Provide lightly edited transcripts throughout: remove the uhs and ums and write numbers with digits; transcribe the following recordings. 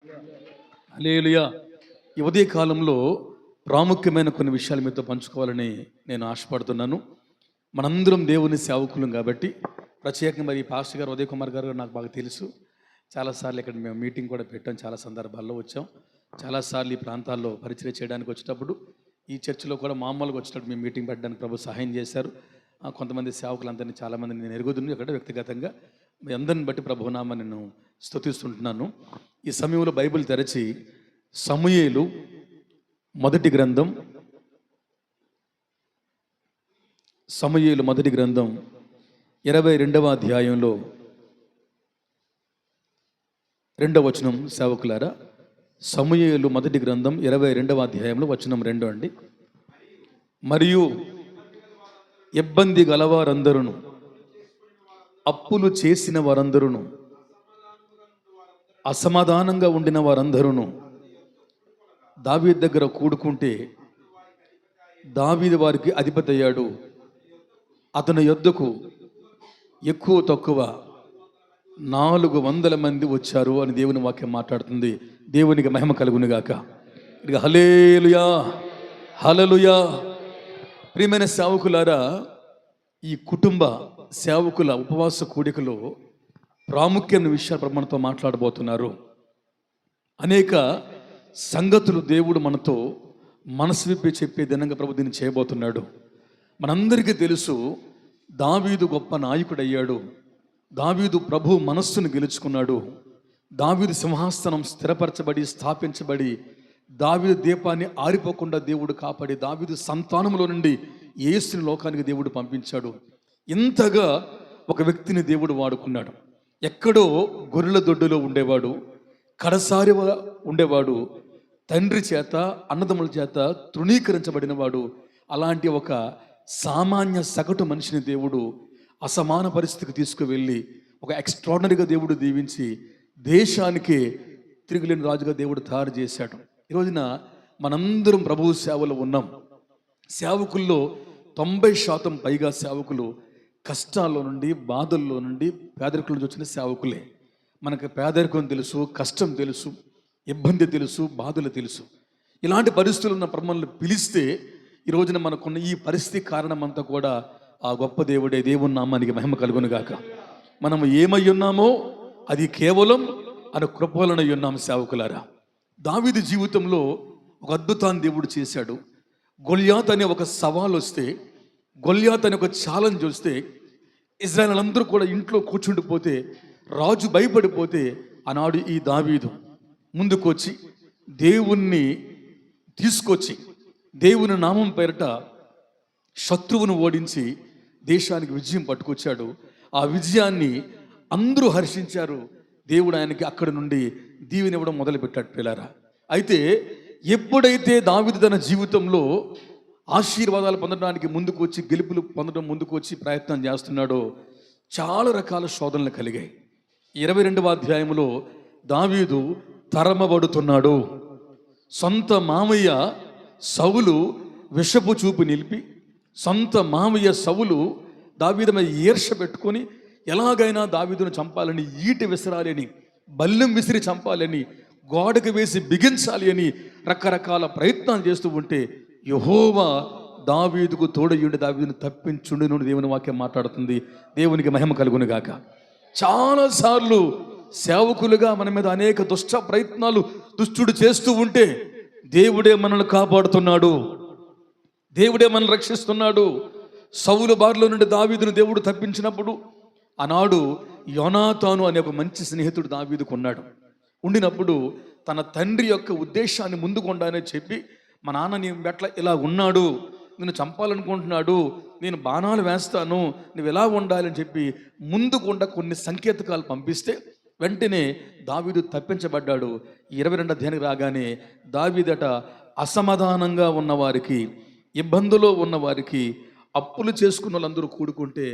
హల్లెలూయా. ఈ ఉదయ కాలంలో ప్రాముఖ్యమైన కొన్ని విషయాలు మీతో పంచుకోవాలని నేను ఆశపడుతున్నాను. మనందరం దేవుని సేవకులం కాబట్టి ప్రత్యేకంగా మరి పాస్టర్ గారు ఉదయ్ కుమార్ గారు నాకు బాగా తెలుసు. చాలాసార్లు ఇక్కడ మేము మీటింగ్ కూడా పెట్టాం, చాలా సందర్భాల్లో వచ్చాం. చాలాసార్లు ఈ ప్రాంతాల్లో పరిచయం చేయడానికి వచ్చేటప్పుడు ఈ చర్చిలో కూడా మామూలుగా వచ్చేటప్పుడు మేము మీటింగ్ పెట్టడానికి ప్రభు సహాయం చేశారు. కొంతమంది సేవకులందరినీ చాలామంది నేను ఎరుగుతున్నాను ఇక్కడ వ్యక్తిగతంగా. మీ అందరిని బట్టి ప్రభునామా నేను స్తుతిస్తుంటున్నాను. ఈ సమయంలో బైబిల్ తెరచి సమూయేలు మొదటి గ్రంథం 22వ అధ్యాయంలో 2వ వచనం. సేవకులారా, సమూయేలు మొదటి గ్రంథం 22వ అధ్యాయంలో వచనం 2 అండి. మరియు ఇబ్బంది గలవారందరూ, అప్పులు చేసిన వారందరూ, అసమాధానంగా ఉండిన వారందరూ దావీదు దగ్గర కూడుకుంటే దావీదు వారికి అధిపతి అయ్యాడు. అతని యొద్దకు ఎక్కువ తక్కువ 400 మంది వచ్చారు అని దేవుని వాక్యం మాట్లాడుతుంది. దేవునికి మహిమ కలుగును గాక. ఇక హల్లెలూయా, హల్లెలూయా. ప్రియమైన సేవకులారా, ఈ కుటుంబ సేవకుల ఉపవాస కూడికలో ప్రాముఖ్యమైన విషయాలు మనతో మాట్లాడబోతున్నారు. అనేక సంగతులు దేవుడు మనతో మనసు విప్పి చెప్పే దినంగా ప్రభు దీన్ని చేయబోతున్నాడు. మనందరికీ తెలుసు, దావీదు గొప్ప నాయకుడయ్యాడు. దావీదు ప్రభు మనస్సును గెలుచుకున్నాడు. దావీదు సింహాసనం స్థిరపరచబడి స్థాపించబడి దావీదు దీపాన్ని ఆరిపోకుండా దేవుడు కాపాడి దావీదు సంతానంలో నుండి యేసుని లోకానికి దేవుడు పంపించాడు. ఇంతగా ఒక వ్యక్తిని దేవుడు వాడుకున్నాడు. ఎక్కడో గొర్రెల దొడ్డులో ఉండేవాడు, కడసారి ఉండేవాడు, తండ్రి చేత అన్నదమ్ముల చేత తృణీకరించబడిన వాడు. అలాంటి ఒక సామాన్య సగటు మనిషిని దేవుడు అసమాన పరిస్థితికి తీసుకువెళ్ళి ఒక ఎక్స్ట్రాడినరీగా దేవుడు దీవించి దేశానికే తిరుగులేని రాజుగా దేవుడు తయారు చేశాడు. ఈ రోజున మనందరం ప్రభువు సేవలో ఉన్నాం. సేవకుల్లో 90% పైగా సేవకులు కష్టాల్లో నుండి, బాధల్లో నుండి, పేదరికల నుంచి వచ్చిన సేవకులే. మనకు పేదరికం తెలుసు, కష్టం తెలుసు, ఇబ్బంది తెలుసు, బాధలు తెలుసు. ఇలాంటి పరిస్థితులు ఉన్న మనల్ని పిలిస్తే ఈ రోజున మనకున్న ఈ పరిస్థితి కారణం అంతా కూడా ఆ గొప్ప దేవుడే. దేవుని నామానికి మహిమ కలుగును గాక. మనము ఏమై ఉన్నామో అది కేవలం ఆయన కృప వలన ఉన్నాము. సేవకులారా, దావీదు జీవితంలో ఒక అద్భుతాన్ని దేవుడు చేశాడు. గొల్యాత్ అనే ఒక సవాల్ వస్తే, గొల్యాత్ అనే ఒక ఛాలెంజ్ వస్తే, ఇజ్రాయేల్ అందరూ కూడా ఇంట్లో కూర్చుండిపోతే, రాజు భయపడిపోతే, ఆనాడు ఈ దావీదు ముందుకు వచ్చి దేవుణ్ణి తీసుకొచ్చి దేవుని నామం పేరట శత్రువును ఓడించి దేశానికి విజయం పట్టుకొచ్చాడు. ఆ విజయాన్ని అందరూ హర్షించారు. దేవుడు ఆయనకి అక్కడి నుండి దీవెనివ్వడం మొదలుపెట్టాడు. పిల్లారా, అయితే ఎప్పుడైతే దావీదు తన జీవితంలో ఆశీర్వాదాలు పొందడానికి ముందుకు వచ్చి, గెలుపులు పొందడం ముందుకు వచ్చి ప్రయత్నం చేస్తున్నాడో చాలా రకాల శోధనలు కలిగాయి. 22వ అధ్యాయంలో దావీదు తరమబడుతున్నాడు. సొంత మామయ్య సౌలు విషపు చూపు నిలిపి, సొంత మామయ్య సౌలు దావీదు మీద ఈర్ష పెట్టుకొని ఎలాగైనా దావీదును చంపాలని, ఈటి విసరాలని, బల్లెం విసిరి చంపాలని, గోడకు వేసి బిగించాలి అని రకరకాల ప్రయత్నాలు చేస్తూ ఉంటే యెహోవా దావీదుకు తోడయుండి దావీదును తప్పించుండును దేవుని వాక్యం మాట్లాడుతుంది. దేవునికి మహిమ కలుగును గాక. చాలాసార్లు సేవకులుగా మన మీద అనేక దుష్ట ప్రయత్నాలు దుష్టుడు చేస్తూ ఉంటే దేవుడే మనల్ని కాపాడుతున్నాడు, దేవుడే మనల్ని రక్షిస్తున్నాడు. సౌలు బారిలో నుండి దావీదును దేవుడు తప్పించినప్పుడు ఆనాడు యోనాతాను అనే ఒక మంచి స్నేహితుడు దావీదుకు ఉన్నాడు. ఉండినప్పుడు తన తండ్రి యొక్క ఉద్దేశాన్ని ముందుకొండానే చెప్పి, మా నాన్న నీ మెట్ల ఇలా ఉన్నాడు, నేను చంపాలనుకుంటున్నాడు, నేను బాణాలు వేస్తాను, నువ్వు ఎలా ఉండాలని చెప్పి ముందుకుండా కొన్ని సంకేతకాలు పంపిస్తే వెంటనే దావీదు తప్పించబడ్డాడు. 22వ అధ్యాయానికి రాగానే దావీదట అసమాధానంగా ఉన్నవారికి, ఇబ్బందులో ఉన్నవారికి, అప్పులు చేసుకున్న వాళ్ళందరూ కూడుకుంటే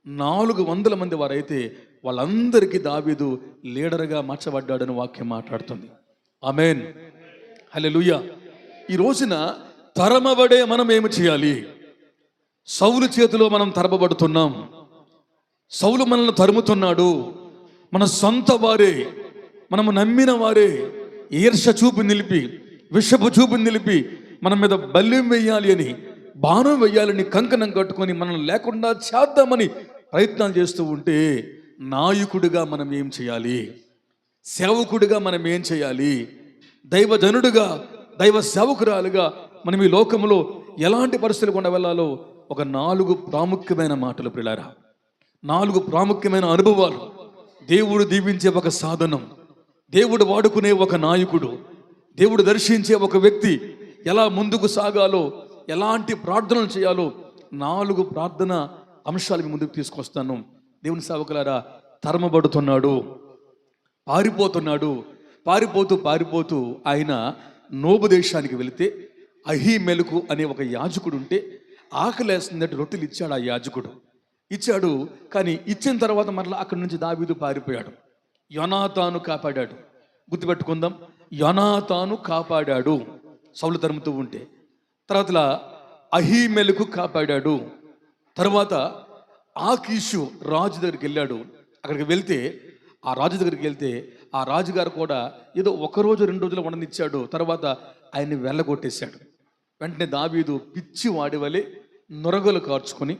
400 మంది వారైతే వాళ్ళందరికీ దావీదు లీడర్గా మార్చబడ్డాడని వాక్యం మాట్లాడుతుంది. ఆమేన్, హల్లెలూయా. ఈ రోజున తరమబడే మనం ఏమి చేయాలి? సౌలు చేతిలో మనం తరమబడుతున్నాం. సౌలు మనల్ని తరుముతున్నాడు. మన సొంత వారే, మనము నమ్మిన వారే ఈర్ష చూపు నిలిపి, విషపు చూపు నిలిపి మన మీద బల్యం వేయాలి అని, బాణం వేయాలని కంకణం కట్టుకొని మనం లేకుండా చేద్దామని ప్రయత్నాలు చేస్తూ ఉంటే నాయకుడిగా మనం ఏం చేయాలి? సేవకుడిగా మనం ఏం చేయాలి? దైవజనుడిగా, దైవ సేవకురాలుగా మనం ఈ లోకంలో ఎలాంటి పరిస్థితులు గుండా వెళ్ళాలో ఒక 4 ప్రాముఖ్యమైన మాటలు ప్రియులారా, 4 ప్రాముఖ్యమైన అనుభవాలు. దేవుడు దీవించే ఒక సాధనం, దేవుడు వాడుకునే ఒక నాయకుడు, దేవుడు దర్శించే ఒక వ్యక్తి ఎలా ముందుకు సాగాలో, ఎలాంటి ప్రార్థనలు చేయాలో 4 ప్రార్థన అంశాలు ముందుకు తీసుకొస్తాను. దేవుని సేవకులారా, తరమబడుతున్నాడు, పారిపోతూ ఆయన నోబు దేశానికి వెళితే అహీమెలకు అనే ఒక యాజకుడు ఉంటే ఆకలేస్తుందంటే రొట్టెలు ఇచ్చాడు. ఆ యాజకుడు ఇచ్చాడు, కానీ ఇచ్చిన తర్వాత మరలా అక్కడి నుంచి దావీదు పారిపోయాడు. యోనాతాను కాపాడాడు. గుర్తుపెట్టుకుందాం, యోనాతాను కాపాడాడు సౌలు తరుముతూ ఉంటే. తర్వాత అహీమెలకు కాపాడాడు. తర్వాత ఆకీషు రాజు దగ్గరికి వెళ్ళాడు. అక్కడికి వెళ్తే ఆ రాజుగారు కూడా ఏదో 1 రోజు 2 రోజులు ఉండనిచ్చాడు. తర్వాత ఆయన్ని వెళ్ళగొట్టేశాడు. వెంటనే దావీదు పిచ్చి వాడివలే నొరగలు కార్చుకొని,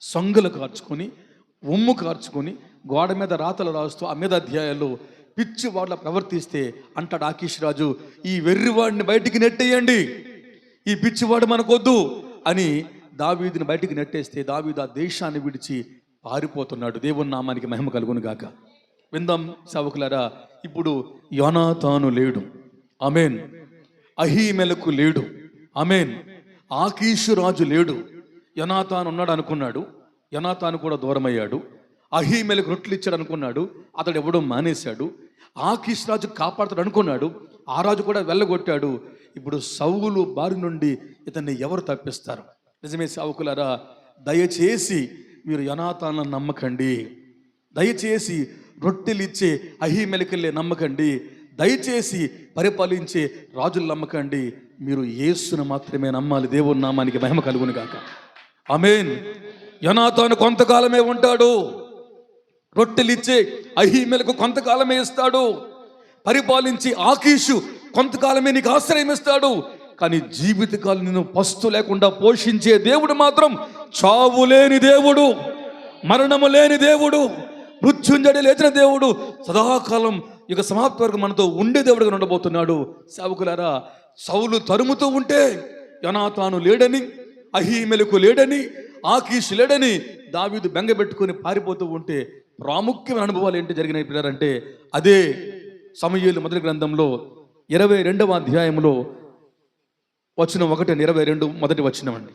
సొంగలు కార్చుకొని, ఉమ్ము కార్చుకొని, గోడ మీద రాతలు రాస్తూ ఆ మీద అధ్యాయాల్లో పిచ్చి వాళ్ళ ప్రవర్తిస్తే అంటాడు ఆకీష్ రాజు, ఈ వెర్రివాడిని బయటికి నెట్టేయండి, ఈ పిచ్చివాడు మనకొద్దు అని దావీదుని బయటికి నెట్టేస్తే దావీదు ఆ దేశాన్ని విడిచి పారిపోతున్నాడు. దేవుని నామానికి మహిమ కలుగును గాక. విందాం సేవకులారా, ఇప్పుడు యోనాతాను లేడు, ఆమేన్. అహీమెలకు లేడు, ఆమేన్. ఆకీషు రాజు లేడు. యోనాతాను ఉన్నాడు అనుకున్నాడు, యోనాతాను కూడా దూరమయ్యాడు. అహీమెలకు రొట్టెలు ఇచ్చాడు అనుకున్నాడు, అతడు ఎవడో మానేశాడు. ఆకీష్ రాజు కాపాడుతాడు అనుకున్నాడు, ఆ రాజు కూడా వెళ్ళగొట్టాడు. ఇప్పుడు సౌలు బారి నుండి ఇతన్ని ఎవరు తప్పిస్తారు? నిజమే సేవకులారా, దయచేసి మీరు యోనాతానును నమ్మకండి, దయచేసి రొట్టెలు ఇచ్చే అహీమెలకెళ్ళే నమ్మకండి, దయచేసి పరిపాలించే రాజులు నమ్మకండి. మీరు యేసును మాత్రమే నమ్మాలి. దేవుని నామానికి మహిమ కలుగును గాక, ఆమేన్. యోనాతాను కొంతకాలమే ఉంటాడు, రొట్టెలు ఇచ్చే అహీమెలకు కొంతకాలమే ఇస్తాడు, పరిపాలించి ఆకీషు కొంతకాలమే నీకు ఆశ్రయం ఇస్తాడు. కానీ జీవితకాలం నిన్ను పస్తు లేకుండా పోషించే దేవుడు మాత్రం చావు లేని దేవుడు, మరణము లేని దేవుడు, మృత్యుంజడి లేచిన దేవుడు, సదాకాలం యుగ సమాప్తి వరకు మనతో ఉండే దేవుడుగా ఉండబోతున్నాడు. సేవకులారా, సౌలు తరుముతూ ఉంటే యోనాతాను లేడని, అహీమెలకు లేడని, ఆకీషు లేడని దావీదు బెంగబెట్టుకుని పారిపోతూ ఉంటే ప్రాముఖ్యమైన అనుభవాలు ఏంటి జరిగినాయి పిల్లలంటే, అదే సమూయేలు మొదటి గ్రంథంలో 22వ అధ్యాయంలో వచనం 1-22 మొదటి వచనం అండి.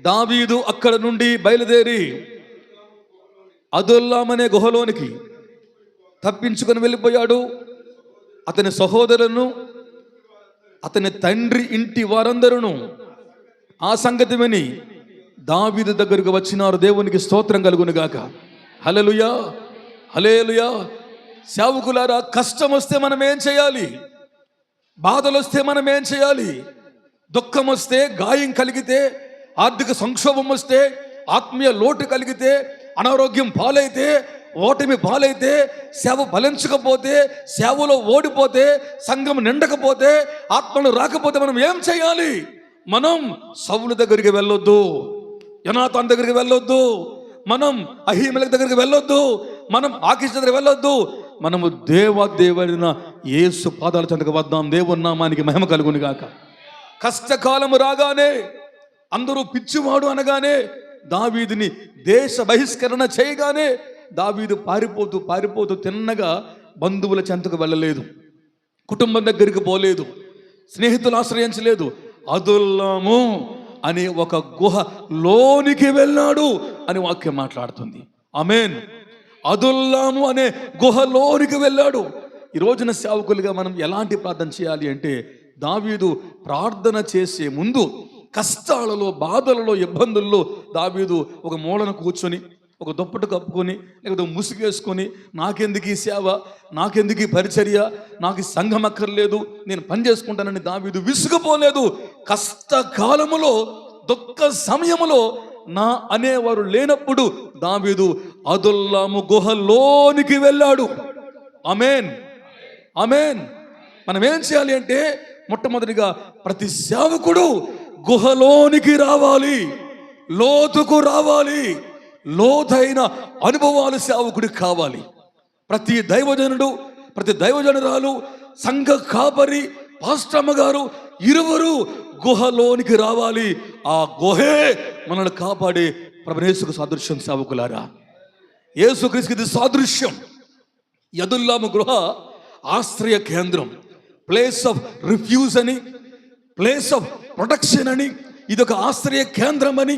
దావీదు అక్కడ నుండి బయలుదేరి అదుల్లామనే గుహలోనికి తప్పించుకొని వెళ్ళిపోయాడు. అతని సహోదరులను, అతని తండ్రి ఇంటి వారందరూ ఆ సంగతి విని దావీదు దగ్గరకు వచ్చినారు. దేవునికి స్తోత్రం కలుగును గాక. హల్లెలూయా, హల్లెలూయా. సేవకులారా, కష్టం వస్తే మనం ఏం చేయాలి? బాధలు వస్తే మనం ఏం చేయాలి? దుఃఖం వస్తే, గాయం కలిగితే, ఆర్థిక సంక్షోభం వస్తే, ఆత్మీయ లోటు కలిగితే, అనారోగ్యం పాలైతే, ఓటమి పాలైతే, సేవ ఫలించకపోతే, సేవలో ఓడిపోతే, సంఘం నిండకపోతే, ఆత్మలు రాకపోతే మనం ఏం చేయాలి? మనం సౌలు దగ్గరికి వెళ్ళొద్దు, యోనాతాను దగ్గరికి వెళ్ళొద్దు, మనం అహీమెలెకు దగ్గరికి వెళ్ళొద్దు, మనం ఆకీషు దగ్గరికి వెళ్ళొద్దు. మనము దేవాదేవుడైన యేసు పాదాల చెంతకు వద్దాం. దేవుని నామానికి మహిమ కలుగును గాక. కష్టకాలము రాగానే, అందరూ పిచ్చివాడు అనగానే, దావీదుని దేశ బహిష్కరణ చేయగానే దావీదు పారిపోతూ తిన్నగా బంధువుల చెంతకు వెళ్ళలేదు, కుటుంబం దగ్గరికి పోలేదు, స్నేహితులు ఆశ్రయించలేదు. అదుల్లాము అనే ఒక గుహ లోనికి వెళ్ళాడు అని వాక్యం మాట్లాడుతుంది. ఆమేన్. అదుల్లాము అనే గుహలోనికి వెళ్ళాడు. ఈ రోజున సేవకులుగా మనం ఎలాంటి ప్రార్థన చేయాలి అంటే, దావీదు ప్రార్థన చేసే ముందు కష్టాలలో, బాధలలో, ఇబ్బందుల్లో దావీదు ఒక మూలను కూర్చొని, ఒక దుప్పటి కప్పుకొని, లేకపోతే ముసుగేసుకొని, నాకెందుకు ఈ సేవ, నాకెందుకు ఈ పరిచర్య, నాకు ఈ సంఘం అక్కర్లేదు, నేను పని చేసుకుంటానని దావీదు విసుగుపోలేదు. కష్టకాలములో, దుఃఖ సమయములో నా అనేవారు లేనప్పుడు దావీదు అదుల్లాము గుహలోనికి వెళ్ళాడు. ఆమేన్, ఆమేన్. మనం ఏం చేయాలి అంటే మొట్టమొదటిగా ప్రతి సేవకుడు గుహలోనికి రావాలి, లోతుకు రావాలి, లోతైన అనుభవాలు సేవకుడికి కావాలి. ప్రతి దైవజనుడు, ప్రతి దైవజనురాలు, సంఘ కాపరి, పాస్టమ్మ గారు ఇరువురు గుహలోనికి రావాలి. ఆ గుహే మనల్ని కాపాడే ప్రభువు యేసుకు సాదృశ్యం. సేవకులారా, యేసుక్రీస్తుకి ఇది సాదృశ్యం. యదుల్లాము గృహ ఆశ్రయ కేంద్రం, ప్లేస్ ఆఫ్ రిఫ్యూజ్ అని, ప్లేస్ ఆఫ్ ప్రొటెక్షన్ అని, ఇది ఒక ఆశ్రయ కేంద్రం అని,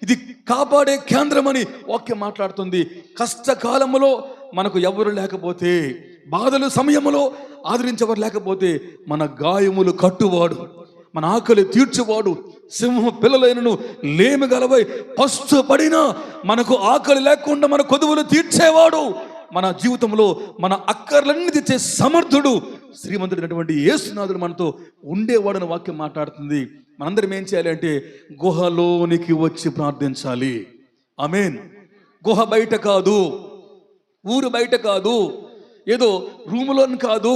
ఇది కాపాడే కేంద్రం అని వాక్యం మాట్లాడుతుంది. కష్టకాలంలో మనకు ఎవరు లేకపోతే, బాధల సమయంలో ఆదరించేవారు లేకపోతే, మన గాయములు కట్టువాడు, మన ఆకలి తీర్చువాడు, సింహ పిల్లలైనను లేమి గలవై పస్తు పడినా మనకు ఆకలి లేకుండా మన కొదువులు తీర్చేవాడు, మన జీవితంలో మన అక్కర్లన్నీ తెచ్చే సమర్థుడు, శ్రీమంతుడైనటువంటి యేసునాథుడు మనతో ఉండేవాడని వాక్యం మాట్లాడుతుంది. మనందరం ఏం చేయాలి అంటే గుహలోనికి వచ్చి ప్రార్థించాలి. ఆమేన్. గుహ బయట కాదు, ఊరు బయట కాదు, ఏదో రూములోని కాదు,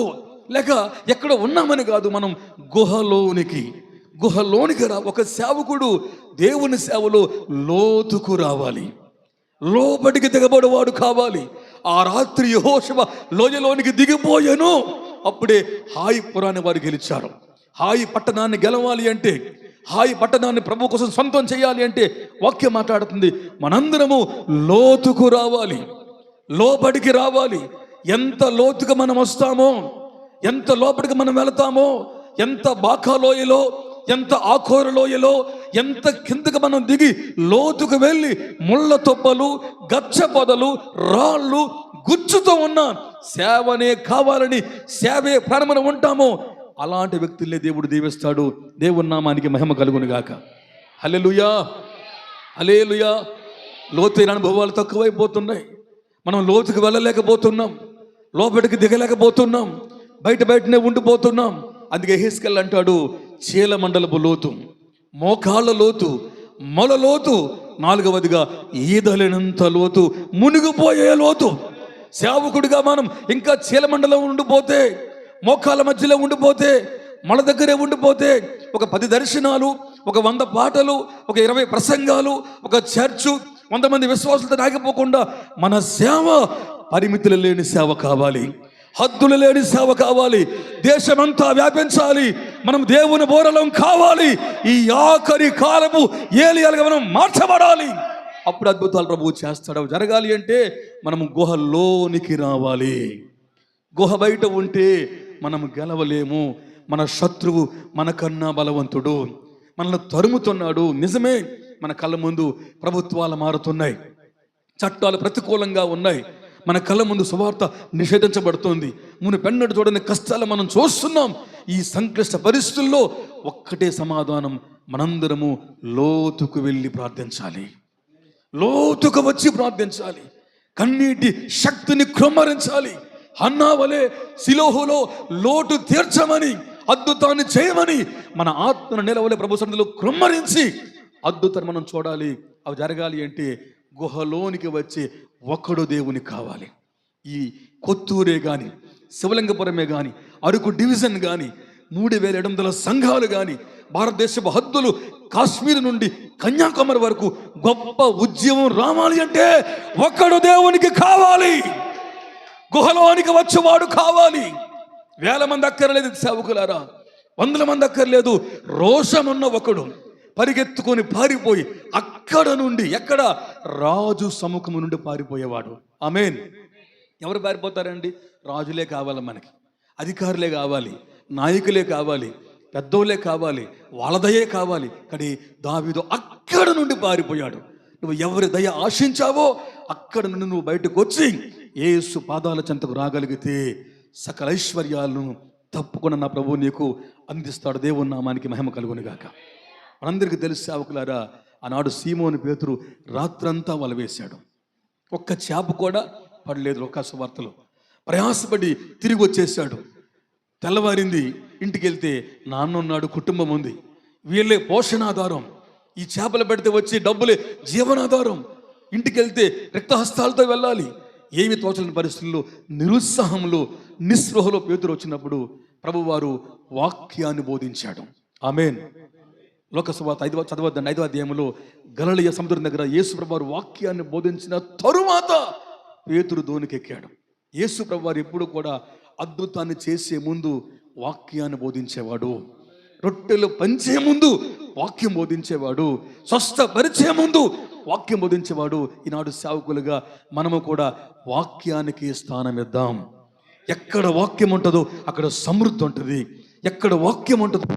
లేక ఎక్కడ ఉన్నామని కాదు, మనం గుహలోనికి ఒక సేవకుడు దేవుని సేవలో లోతుకు రావాలి, లోపటికి దిగబడేవాడు కావాలి. ఆ రాత్రి యెహోషువ లోయలోనికి దిగిపోయాను, అప్పుడే హాయి పురాన్ని వారు గెలిచారు. హాయి పట్టణాన్ని గెలవాలి అంటే, హాయి పట్టణాన్ని ప్రభు కోసం సొంతం చేయాలి అంటే వాక్యం మాట్లాడుతుంది మనందరము లోతుకు రావాలి, లోపటికి రావాలి. ఎంత లోతుగా మనం వస్తామో, ఎంత లోపలికి మనం వెళతామో, ఎంత బాకాలోయలో, ఎంత ఆఖోరలోయలో, ఎంత కిందకు మనం దిగి లోతుకు వెళ్ళి ముళ్ళ తొప్పలు, గచ్చ పొదలు, రాళ్ళు, గుచ్చుతో ఉన్న సేవనే కావాలని, సేవే ప్రాణమున ఉంటామో అలాంటి వ్యక్తుల్ని దేవుడు దీవిస్తాడు. దేవుని నామానికి మహిమ కలుగును గాక. హల్లెలూయా, హల్లెలూయా. లోతైన అనుభవాలు తక్కువైపోతున్నాయి. మనం లోతుకు వెళ్ళలేకపోతున్నాం, లోపలికి దిగలేకపోతున్నాం, బయటనే ఉండిపోతున్నాం. అందుకే యెహెజ్కేలు అంటాడు, చీల మండలపు లోతు, మోకాళ్ళ లోతు, మొల లోతు, నాలుగవదిగా ఈదలేనంత లోతు, మునిగిపోయే లోతు. సేవకుడిగా మనం ఇంకా చీల మండలం ఉండిపోతే, మోకాళ్ళ మధ్యలో ఉండిపోతే, మన దగ్గరే ఉండిపోతే, ఒక 10 దర్శనాలు, ఒక 100 పాటలు, ఒక 20 ప్రసంగాలు, ఒక చర్చు, 100 మంది విశ్వాసులతో ఆగిపోకుండా మన సేవ పరిమితులు లేని సేవ కావాలి, హద్దులు లేని సేవ కావాలి, దేశమంతా వ్యాపించాలి. మనం దేవుని బోరలం కావాలి. ఈ ఆఖరి కాలము ఏలియాలుగా మనం మార్చబడాలి. అప్పుడు అద్భుతాలు ప్రభువు చేస్తాడు. జరగాలి అంటే మనం గుహలోనికి రావాలి. గుహ బయట ఉంటే మనం గెలవలేము. మన శత్రువు మనకన్నా బలవంతుడు, మనల్ని తరుముతున్నాడు. నిజమే, మన కళ్ళ ముందు ప్రభుత్వాలు మారుతున్నాయి, చట్టాలు ప్రతికూలంగా ఉన్నాయి, మన కళ్ళ ముందు సువార్త నిషేధించబడుతుంది, మునుపెన్నడూ చూడని కష్టాలు మనం చూస్తున్నాం. ఈ సంక్లిష్ట పరిస్థితుల్లో ఒక్కటే సమాధానం, మనందరము లోతుకు వెళ్ళి ప్రార్థించాలి, లోతుకు వచ్చి ప్రార్థించాలి, కన్నీటి శక్తిని కృమ్మరించాలి. హన్నా వలె సిలోహులో లోటు తీర్చమని, అద్భుతాన్ని చేయమని మన ఆత్మను నిలవలే ప్రభు సన్నిధిలో కృమ్మరించి అద్భుతాన్ని మనం చూడాలి. అవి జరగాలి అంటే గుహలోనికి వచ్చి ఒక్కడు దేవునికి కావాలి. ఈ కొత్తూరే కానీ, శివలింగపురమే కానీ, అరకు డివిజన్ కానీ, 3700 సంఘాలు కానీ, భారతదేశపు హద్దులు కాశ్మీర్ నుండి కన్యాకుమారి వరకు గొప్ప ఉద్యమం రావాలి అంటే ఒక్కడు దేవునికి కావాలి, గుహలోనికి వచ్చేవాడు కావాలి. 1000 మంది అక్కర్లేదు సేవకులారా, 100 మంది అక్కర్లేదు. రోషమున్న ఒకడు పరిగెత్తుకొని పారిపోయి అక్కడ నుండి, ఎక్కడ రాజు సముఖము నుండి పారిపోయేవాడు. ఆమేన్. ఎవరు పారిపోతారండి? రాజులే కావాలి, మనకి అధికారులే కావాలి, నాయకులే కావాలి, పెద్దోళ్ళే కావాలి, వాళ్ళ దయే కావాలి. కానీ దావీదు అక్కడ నుండి పారిపోయాడు. నువ్వు ఎవరి దయ ఆశించావో అక్కడ నుండి నువ్వు బయటకు వచ్చి యేసు పాదాల చెంతకు రాగలిగితే సకల ఐశ్వర్యాలను తప్పకుండా నా ప్రభువు నీకు అందిస్తాడు. దేవుని నామానికి మహిమ కలుగును గాక. మనందరికీ తెలుసు సేవకులారా, ఆనాడు సీమోను పేతురు రాత్రంతా వల వేశాడు, ఒక్క చేప కూడా పడలేదు. లోకాసు వార్తలో ప్రయాసపడి తిరిగి వచ్చేసాడు. తెల్లవారింది, ఇంటికి వెళ్తే నాన్న ఉన్నాడు, కుటుంబం ఉంది, వీళ్ళే పోషణాధారం. ఈ చేపలు పెడితే వచ్చి డబ్బులే జీవనాధారం. ఇంటికి వెళ్తే రిక్తహస్తాలతో వెళ్ళాలి. ఏమి తోచలేని పరిస్థితుల్లో, నిరుత్సాహంలో, నిస్పృహలో పేతురు వచ్చినప్పుడు ప్రభువారు వాక్యాన్ని బోధించాడు. ఆమేన్. లోకసువార్త 5వ చదవద్దండి, 5వ అధ్యాయంలో గలిలయ సముద్రం దగ్గర యేసు ప్రభువారు వాక్యాన్ని బోధించిన తరువాత పేతురు దోణికెక్కాడు. యేసు ప్రభువారు ఎప్పుడు కూడా అద్భుతాన్ని చేసే ముందు వాక్యాన్ని బోధించేవాడు. రొట్టెలు పంచే ముందు వాక్యం బోధించేవాడు. స్వస్థపరిచే ముందు వాక్యం బోధించేవాడు. ఈనాడు సేవకులుగా మనము కూడా వాక్యానికి స్థానం ఇద్దాం. ఎక్కడ వాక్యం ఉంటుందో అక్కడ సమృద్ధి ఉంటుంది. ఎక్కడ వాక్యం ఉంటుందో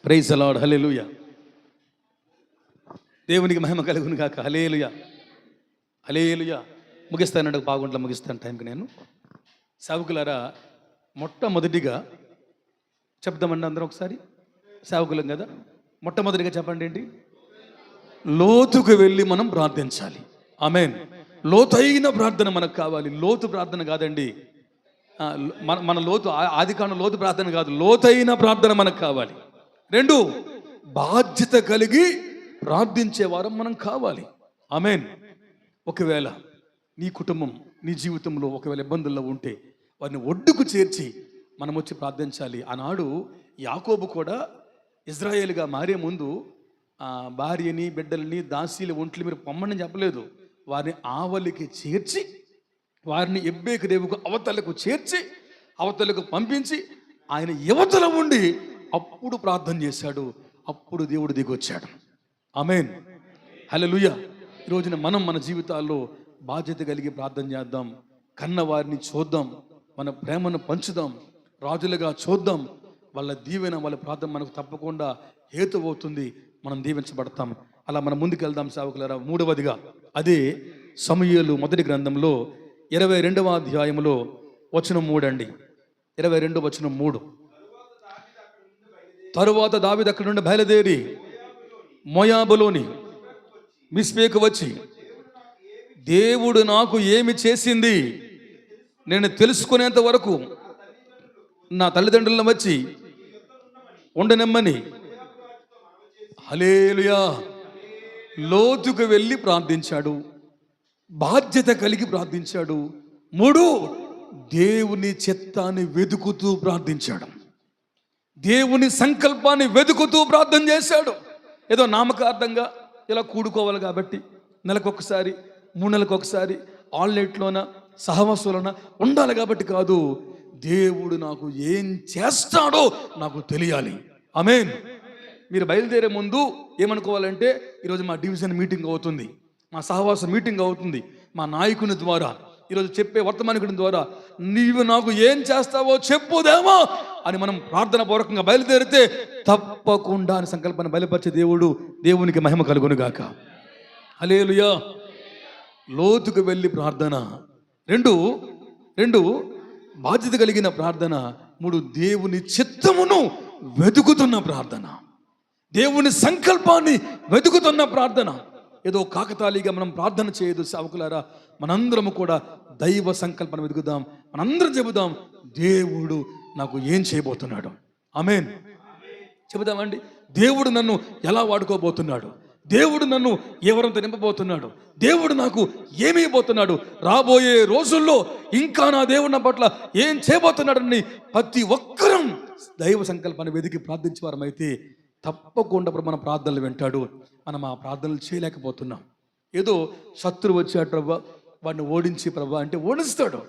ప్రైజ్ ది లార్డ్. హల్లెలూయా. దేవునికి మహిమ కలుగును గాక. హల్లెలూయా, హల్లెలూయా. ముగిస్తానండి, బాగుంట్లా ముగిస్తాను టైంకి. నేను సేవకులారా, మొట్టమొదటిగా చెప్దామండి అందరం ఒకసారి. సేవకులం కదా, మొట్టమొదటిగా చెప్పండి ఏంటి? లోతుకు వెళ్ళి మనం ప్రార్థించాలి. ఆమేన్. లోతైన ప్రార్థన మనకు కావాలి. లోతు ప్రార్థన కాదండి, మన లోతు ఆదికాండం లోతు ప్రార్థన కాదు, లోతైన ప్రార్థన మనకు కావాలి. రెండు, బాధ్యత కలిగి ప్రార్థించే వారం మనం కావాలి. ఆమేన్. ఒకవేళ నీ కుటుంబం, నీ జీవితంలో ఒకవేళ ఇబ్బందుల్లో ఉంటే వారిని ఒడ్డుకు చేర్చి మనం వచ్చి ప్రార్థించాలి. ఆనాడు యాకోబు కూడా ఇజ్రాయేలుగా మారే ముందు భార్యని బిడ్డలని దాసీల ఒంట్లు మీరు పొమ్మని చెప్పలేదు. వారిని ఆవలికి చేర్చి, వారిని ఎబ్బేకు రేవుకు అవతలకు చేర్చి, అవతలకు పంపించి ఆయన యువతల ఉండి అప్పుడు ప్రార్థన చేశాడు. అప్పుడు దేవుడు దిగొచ్చాడు. ఆమేన్. హల్లెలూయా. ఈరోజున మనం మన జీవితాల్లో బాధ్యత కలిగి ప్రార్థన చేద్దాం. కన్న వారిని చూద్దాం, మన ప్రేమను పంచుదాం, రాజులుగా చూద్దాం. వాళ్ళ దీవెన, వాళ్ళ ప్రార్థన మనకు తప్పకుండా హేతు అవుతుంది. మనం దీవించబడతాం. అలా మనం ముందుకు వెళ్దాం సేవకులారా. మూడవదిగా అదే సమూయేలు మొదటి గ్రంథంలో 22వ అధ్యాయంలో వచనం 3 అండి. 22 వచనం 3. తరువాత దావీదు అక్కడి నుండి బయలుదేరి మోయాబులోని మిస్పేకు వచ్చి, దేవుడు నాకు ఏమి చేసింది నేను తెలుసుకునేంత వరకు నా తల్లిదండ్రులను వచ్చి ఉండనిమ్మని. హల్లెలూయా. లోతుకు వెళ్ళి ప్రార్థించాడు, బాధ్యత కలిగి ప్రార్థించాడు. 3, దేవుని చిత్తాన్ని వెతుకుతూ ప్రార్థించాడు, దేవుని సంకల్పాన్ని వెతుకుతూ ప్రార్థన చేశాడు. ఏదో నామకార్థంగా ఇలా కూడుకోవాలి కాబట్టి నెలకొకసారి, 3 నెలలకు ఒకసారి ఆన్లైట్లోన సహవాసంలోన ఉండాలి కాబట్టి కాదు. దేవుడు నాకు ఏం చేస్తాడో నాకు తెలియాలి. ఆమేన్. మీరు బయలుదేరే ముందు ఏమనుకోవాలంటే, ఈరోజు మా డివిజన్ మీటింగ్ అవుతుంది, మా సహవాస మీటింగ్ అవుతుంది, మా నాయకుని ద్వారా, ఈరోజు చెప్పే వర్తమానికుని ద్వారా నీవు నాకు ఏం చేస్తావో చెప్పుదేమో అని మనం ప్రార్థన పూర్వకంగా బయలుదేరితే తప్పకుండా అని సంకల్పాన్ని బయలుపరిచే దేవుడు. దేవునికి మహిమ కలుగును గాక. హల్లెలూయా. లోతుకు వెళ్ళి ప్రార్థన. 2 బాధ్యత కలిగిన ప్రార్థన. 3 దేవుని చిత్తమును వెతుకుతున్న ప్రార్థన, దేవుని సంకల్పాన్ని వెతుకుతున్న ప్రార్థన. ఏదో కాకతాళీగా మనం ప్రార్థన చేయదు సేవకులారా. మనందరము కూడా దైవ సంకల్పాన్ని వెతుకుదాం. మనందరం చెబుదాం, దేవుడు నాకు ఏం చేయబోతున్నాడు. ఆమేన్. చెబుదామండి. దేవుడు నన్ను ఎలా వాడుకోబోతున్నాడు, దేవుడు నన్ను ఏ వరంతో నింపబోతున్నాడు, దేవుడు నాకు ఏమి ఇవ్వబోతున్నాడు, రాబోయే రోజుల్లో ఇంకా నా దేవుడు నా పట్ల ఏం చేయబోతున్నాడని ప్రతి ఒక్కరం దైవ సంకల్పాన్ని వెతికి ప్రార్థించే వారమైతే తప్పకుండా మన ప్రార్థనలు వింటాడు. మనం ఆ ప్రార్థనలు చేయలేకపోతున్నాం. ఏదో శత్రువు వచ్చాడు ప్రభా, వాడిని ఓడించి ప్రభా అంటే ఓడిస్తాడు.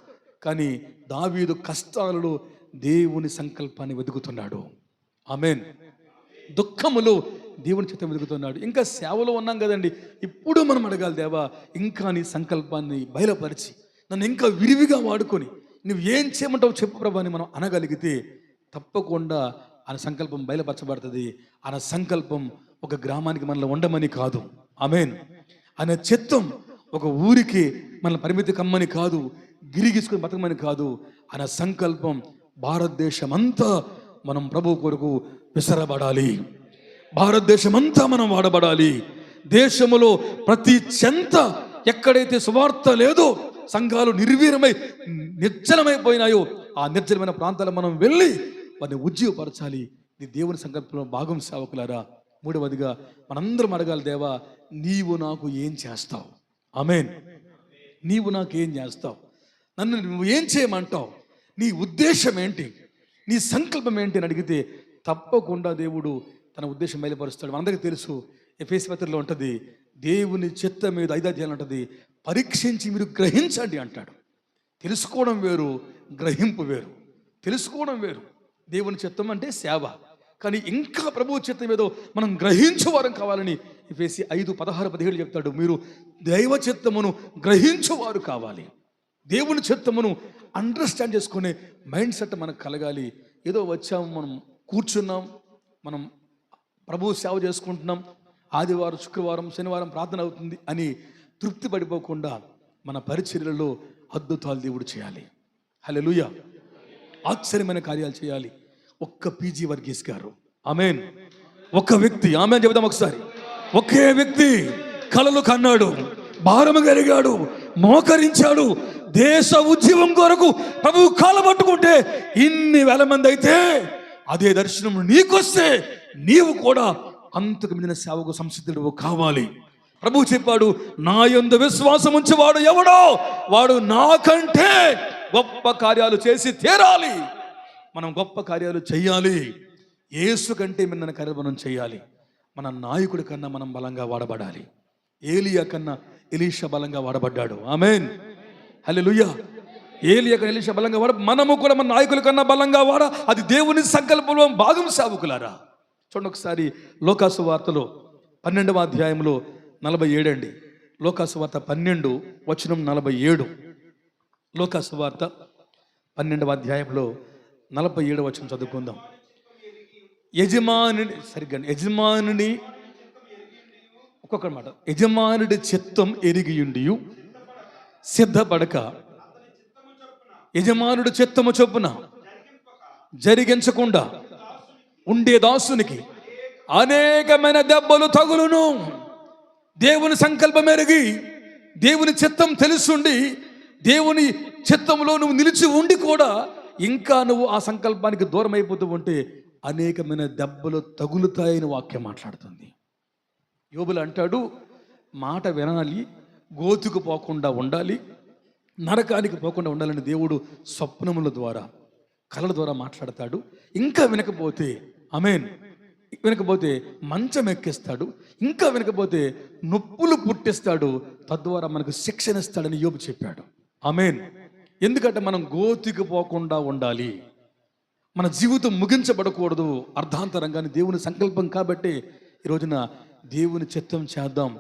కానీ దావీదు కష్టాలలో దేవుని సంకల్పాన్ని వెతుకుతున్నాడు. ఆమేన్. దుఃఖములు దేవుని చిత్తం వెతుకుతున్నాడు. ఇంకా సేవలో ఉన్నాం కదండి, ఇప్పుడు మనం అడగాలి, దేవా ఇంకా నీ సంకల్పాన్ని బయలుపరిచి నన్ను ఇంకా విరివిగా వాడుకొని నువ్వు ఏం చేయమంటావు చెప్పు ప్రభా అని మనం అనగలిగితే తప్పకుండా ఆయన సంకల్పం బయలుపరచబడుతుంది. ఆయన సంకల్పం ఒక గ్రామానికి మనలో ఉండమని కాదు. ఆమేన్. ఆయన చిత్తం ఒక ఊరికి మనల్ని పరిమితి కమ్మని కాదు, గిరిగీసుకొని బతకమని కాదు. ఆయన సంకల్పం భారతదేశం అంతా మనం ప్రభు కొరకు విసరబడాలి, భారతదేశం అంతా మనం వాడబడాలి. దేశములో ప్రతి చెంత ఎక్కడైతే సువార్త లేదో, సంఘాలు నిర్వీర్యమై నిర్జలమైపోయినాయో ఆ నిర్జలమైన ప్రాంతాలు మనం వెళ్ళి వారిని ఉజ్జీవపరచాలి. ఇది దేవుని సంకల్పంలో భాగం సేవకులారా. 3వదిగా మనందరం అడగాలి, దేవా నీవు నాకు ఏం చేస్తావు. ఆమేన్. నీవు నాకు ఏం చేస్తావు, నన్ను నువ్వు ఏం చేయమంటావు, నీ ఉద్దేశం ఏంటి, నీ సంకల్పం ఏంటి అని అడిగితే తప్పకుండా దేవుడు తన ఉద్దేశం బయలుపరుస్తాడు. మనందరికీ తెలుసు, ఎఫెసీ పత్రికలో ఉంటుంది, దేవుని చిత్తం మీద 5వ అధ్యాయం ఉంటుంది, పరీక్షించి మీరు గ్రహించండి అంటాడు. తెలుసుకోవడం వేరు, గ్రహింపు వేరు. తెలుసుకోవడం వేరు. దేవుని చిత్తం అంటే సేవ, కానీ ఇంకా ప్రభు చిత్తం ఏదో మనం గ్రహించువారం కావాలని ఎఫెసీ 5:16-17 చెప్తాడు. మీరు దైవ చిత్తమును గ్రహించువారు కావాలి. దేవుని చిత్తమును అండర్స్టాండ్ చేసుకునే మైండ్ సెట్ మనకు కలగాలి. ఏదో వచ్చాము, మనం కూర్చున్నాం, మనం ప్రభువు సేవ చేసుకుంటున్నాం, ఆదివారం శుక్రవారం శనివారం ప్రార్థన అవుతుంది అని తృప్తి పడిపోకుండా మన పరిచర్యలలో అద్భుతాలు దేవుడు చేయాలి. హల్లెలూయా. ఆశ్చర్యమైన కార్యాలు చేయాలి. ఒక్క పీజీ వర్గీస్ గారు, ఆమేన్, ఒక్క వ్యక్తి, ఆమేన్ చెబుదాం ఒకసారి. ఒకే వ్యక్తి కలలు కన్నాడు, భారము కలిగాడు, మోకరించాడు, దేశ ఉద్యమం కొరకు ప్రభువు కాలు పట్టుకుంటే ఇన్ని వేల మంది అయితే అదే దర్శనం నీకొస్తే నీవు కూడా అంతకు మించిన సేవకు సంసిద్ధుడు కావాలి. ప్రభువు చెప్పాడు, నా యందు విశ్వాసం ఉంచేవాడు ఎవడో వాడు నాకంటే గొప్ప కార్యాలు చేసి తీరాలి. మనం గొప్ప కార్యాలు చేయాలి. యేసు కంటే మిన్న కార్యాలు మనం చేయాలి. మన నాయకుడి కన్నా మనం బలంగా వాడబడాలి. ఏలియా కన్నా ఎలీషా బలంగా వాడబడ్డాడు. ఆమేన్, హల్లెలూయా. ఏలియా కన్నా ఎలీషా బలంగా మనము కూడా మన నాయకుల కన్నా బలంగా అది దేవుని సంకల్పంలో భాగం. సేవకులారా చూడండి ఒకసారి లోకాసు వార్తలో 12వ అధ్యాయంలో 47 అండి. లోకాసు వార్త 12:47. లోకాసు వార్త 12వ అధ్యాయంలో 47 వచనం చదువుకుందాం. యజమానుని ఒక్కొక్క మాట, యజమానుడి చిత్తం ఎరిగియుండి సిద్ధపడక యజమానుడి చిత్తము చొప్పున జరిగించకుండా ఉండే దాసునికి అనేకమైన దెబ్బలు తగులును. దేవుని సంకల్పం ఎరిగి దేవుని చిత్తం తెలుసుండి దేవుని చిత్తంలో నువ్వు నిలిచి ఉండి కూడా ఇంకా నువ్వు ఆ సంకల్పానికి దూరం అయిపోతూ ఉంటే అనేకమైన దెబ్బలు తగులుతాయని వాక్యం మాట్లాడుతుంది. యోబులు అంటాడు, మాట వినాలి, గోతుకు పోకుండా ఉండాలి, నరకానికి పోకుండా ఉండాలని దేవుడు స్వప్నముల ద్వారా కళల ద్వారా మాట్లాడతాడు. ఇంకా వినకపోతే ఆమేన్, వినకపోతే మంచం ఎక్కిస్తాడు, ఇంకా వినకపోతే నొప్పులు పుట్టిస్తాడు, తద్వారా మనకు శిక్షణ ఇస్తాడని యోబు చెప్పాడు. ఆమేన్. ఎందుకంటే మనం గోతికి పోకుండా ఉండాలి, మన జీవితం ముగించబడకూడదు అర్ధాంతరంగానే దేవుని సంకల్పం. కాబట్టి ఈ రోజున దేవుని చిత్తం చేద్దాం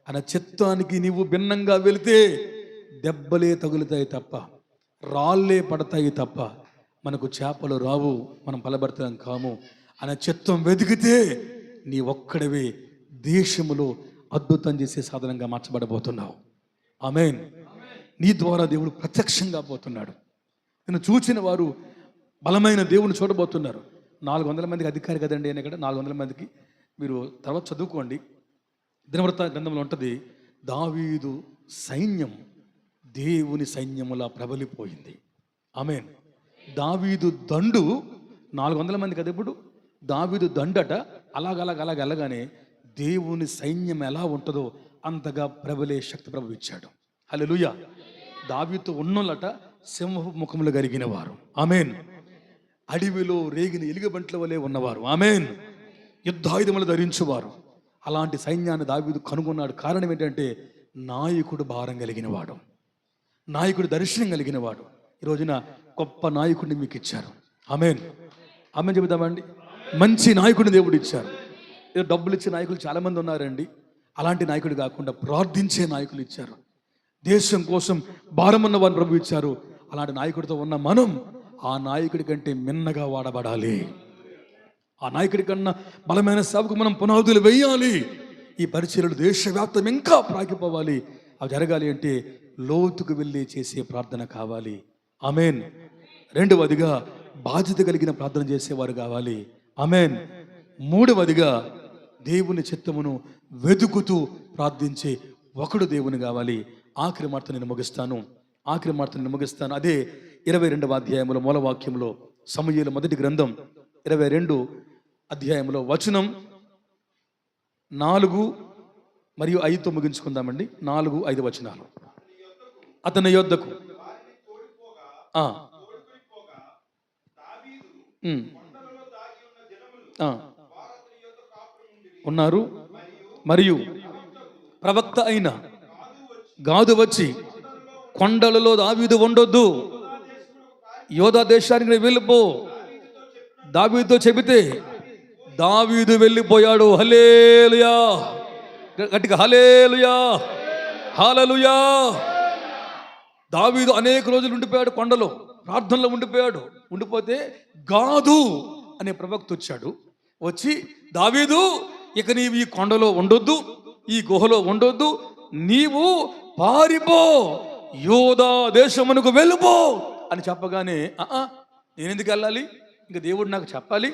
అన్న చిత్తానికి నీవు భిన్నంగా వెళితే దెబ్బలే తగులుతాయి తప్ప, రాళ్ళే పడతాయి తప్ప మనకు చేపలు రావు, మనం బలపడతాం కాము. అన్న చిత్తం వెతికితే నీ ఒక్కడవే దేశములో అద్భుతం చేసే సాధనంగా మార్చబడబోతున్నావు. ఆమేన్. నీ ద్వారా దేవుడు ప్రత్యక్షంగా పోతున్నాడు. నిన్ను చూచిన వారు బలమైన దేవుని చూడబోతున్నారు. 400 మందికి అధికారి కదండి అని, ఇక్కడ 400 మందికి మీరు తర్వాత చదువుకోండి. దినవృత్త గ్రంథంలో ఉంటుంది, దావీదు సైన్యం దేవుని సైన్యములా ప్రబలిపోయింది. ఆమేన్. దావీదు దండు 400 మంది కదా, ఇప్పుడు దావీదు దండట అలాగలాగలాగలగానే దేవుని సైన్యం ఎలా ఉంటుందో అంతగా ప్రబలే శక్తి ప్రభు ఇచ్చాడు. హల్లెలూయా. దావీదుతో ఉన్నోళ్ళట సింహ ముఖములు కలిగిన వారు. ఆమేన్. అడవిలో రేగిన ఎలుగుబంట్ల వలె ఉన్నవారు. ఆమేన్. యుద్ధాయుధములు ధరించువారు. అలాంటి సైన్యాన్ని దావీదు కనుగొన్నాడు. కారణం ఏంటంటే నాయకుడు భారం కలిగిన వాడు, నాయకుడు దర్శనం కలిగిన వాడు. ఈ రోజున గొప్ప నాయకుడిని మీకు ఇచ్చారు. ఆమేన్. ఆమేన్ చెబుతామండి. మంచి నాయకుడిని దేవుడు ఇచ్చారు. ఏదో డబ్బులు ఇచ్చే నాయకులు చాలామంది ఉన్నారండి. అలాంటి నాయకుడు కాకుండా ప్రార్థించే నాయకులు ఇచ్చారు. దేశం కోసం భారం ఉన్న వారిని ప్రభు ఇచ్చారు. అలాంటి నాయకుడితో ఉన్న మనం ఆ నాయకుడి కంటే మిన్నగా వాడబడాలి. ఆ నాయకుడి కన్నా బలమైన సేవకు మనం పునాదులు వేయాలి. ఈ పరిచర్యలు దేశవ్యాప్తం ఇంకా ప్రాకిపోవాలి. అవి జరగాలి అంటే లోతుకు వెళ్ళి చేసే ప్రార్థన కావాలి. ఆమేన్. రెండవదిగా బాధ్యత కలిగిన ప్రార్థన చేసేవారు కావాలి. ఆమేన్. మూడవదిగా దేవుని చిత్తమును వెతుకుతూ ప్రార్థించే ఒకడు దేవుని కావాలి. ఆఖరి మాట నేను ముగిస్తాను. అదే 22వ అధ్యాయంలో మూలవాక్యంలో సమూయేలు మొదటి గ్రంథం 22 అధ్యాయంలో వచనం 4 మరియు 5తో ముగించుకుందామండి. 4, 5 వచనాలు. అతని యొద్దకు ఉన్నారు మరియు ప్రవక్త అయిన గాదు వచ్చి, కొండలలో దావీదు ఉండొద్దు, యోధా దేశానికి వెళ్ళిపో దావీదుతో చెబితే దావీదు వెళ్ళిపోయాడు. హల్లెలూయా. గట్టిగా హల్లెలూయా, హల్లెలూయా. దావీదు అనేక రోజులు ఉండిపోయాడు, కొండలో ప్రార్థనలో ఉండిపోయాడు. ఉండిపోతే గాదు అనే ప్రవక్త వచ్చాడు. వచ్చి, దావీదు, ఇక నీవు ఈ కొండలో ఉండొద్దు, ఈ గుహలో ఉండొద్దు, నీవు పారిపో, యోధా దేశమునకు వెళ్ళిపో అని చెప్పగానే నేనెందుకు వెళ్ళాలి, ఇంకా దేవుడు నాకు చెప్పాలి,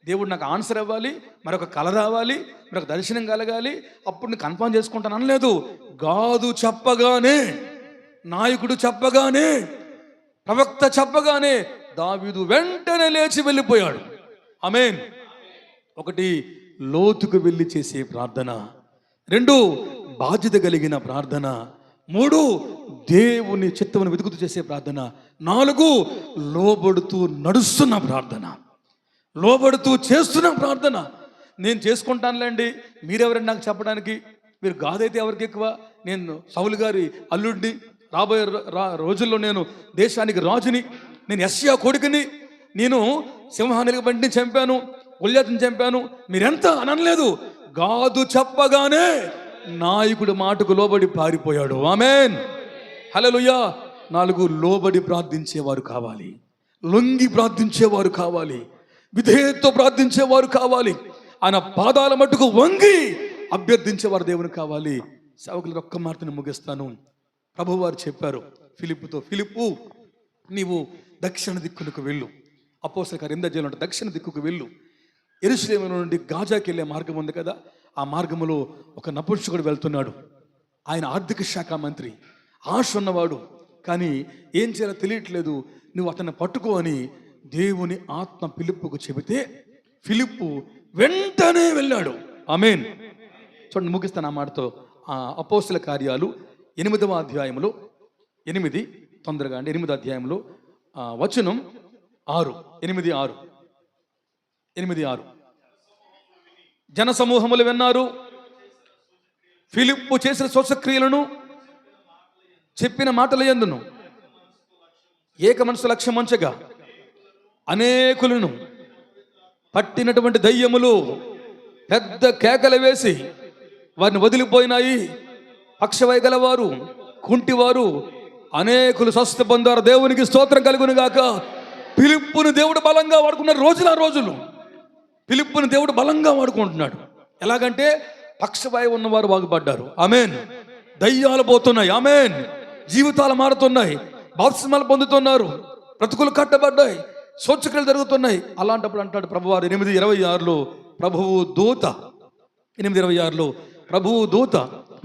దేవుడు నాకు ఆన్సర్ ఇవ్వాలి, మరొక కళ రావాలి, మరొక దర్శనం కలగాలి, అప్పుడు నేను కన్ఫర్మ్ చేసుకుంటాను అనలేదు. గాదు చెప్పగానే, నాయకుడు చెప్పగానే, ప్రవక్త చెప్పగానే దావీదు వెంటనే లేచి వెళ్ళిపోయాడు. ఆమేన్. ఒకటి, లోతుకు వెళ్ళి చేసే ప్రార్థన. 2, బాధ్యత కలిగిన ప్రార్థన. 3, దేవుని చిత్తమును వెతుకుతూ చేసే ప్రార్థన. 4, లోబడుతూ నడుస్తున్న ప్రార్థన, లోబడుతూ చేస్తున్న ప్రార్థన. నేను చేసుకుంటానులేండి, మీరెవరండి నాకు చెప్పడానికి, మీరు గాదైతే ఎవరికి ఎక్కువ, నేను సౌలు గారి అల్లుడిని, రాబోయే రోజుల్లో నేను దేశానికి రాజుని, నేను యెష్యా కొడుకుని, నేను సింహానికి బండిని చంపాను, గొల్యాతుని చంపాను, మీరెంత అని అనలేదు. గాదు చెప్పగానే నాయకుడి మాటకు లోబడి పారిపోయాడు. ఆమేన్, హల్లెలూయా. 4, లోబడి ప్రార్థించేవారు కావాలి, లొంగి ప్రార్థించేవారు కావాలి, విధేయతతో ప్రార్థించేవారు కావాలి, ఆయన పాదాల మట్టుకు వంగి అభ్యర్థించేవారు దేవుని కావాలి. సేవకులు ఒక్క మాటను ముగిస్తాను. ప్రభువారు చెప్పారు ఫిలిప్పుతో, ఫిలిప్పు, నీవు దక్షిణ దిక్కులకు వెళ్ళు. అపోస్తల కార్యం 8వ అధ్యాయంలో దక్షిణ దిక్కుకు వెళ్ళు. యెరూషలేము నుండి గాజాకి వెళ్ళే మార్గం ఉంది కదా, ఆ మార్గంలో ఒక నపుంసకుడు వెళ్తున్నాడు. ఆయన ఆర్థిక శాఖ మంత్రి, ఆశ ఉన్నవాడు, కానీ ఏం చేయాలో తెలియట్లేదు. నువ్వు అతన్ని పట్టుకో అని దేవుని ఆత్మ ఫిలిప్పుకు చెబితే ఫిలిప్పు వెంటనే వెళ్ళాడు. ఆమేన్. చూడండి, ముగిస్తాను ఆ మాటతో. అపోస్తల కార్యాలు 8వ అధ్యాయంలో 8, తొందరగా అండి, 8వ అధ్యాయంలో వచనం 6, 8-6. జన సమూహములు విన్నారు, ఫిలిప్పు చేసిన సూచక్రియలను, చెప్పిన మాటల యందును ఏక మనసు లక్ష్యమంచగా అనేకులను పట్టినటువంటి దయ్యములు పెద్ద కేకలు వేసి వారిని వదిలిపోయినాయి. పక్షవైగలవారు, కుంటివారు అనేకులు స్వస్థ పొందారు. దేవునికి స్తోత్రం కలుగును గాక. ఫిలిప్పును దేవుడు బలంగా వాడుకున్న రోజులు ఫిలిప్పును దేవుడు బలంగా వాడుకుంటున్నాడు. ఎలాగంటే పక్షవాయు ఉన్నవారు బాగుపడ్డారు. ఆమేన్. దయ్యాలు పోతున్నాయి. ఆమేన్. జీవితాలు మారుతున్నాయి, బాప్తిస్మాలు పొందుతున్నారు, బ్రతుకులు కట్టబడ్డాయి, సూచక్రియలు జరుగుతున్నాయి. అలాంటప్పుడు అంటాడు ప్రభువారు 8:26లో, ప్రభువు దూత, 8:26లో ప్రభువు దూత,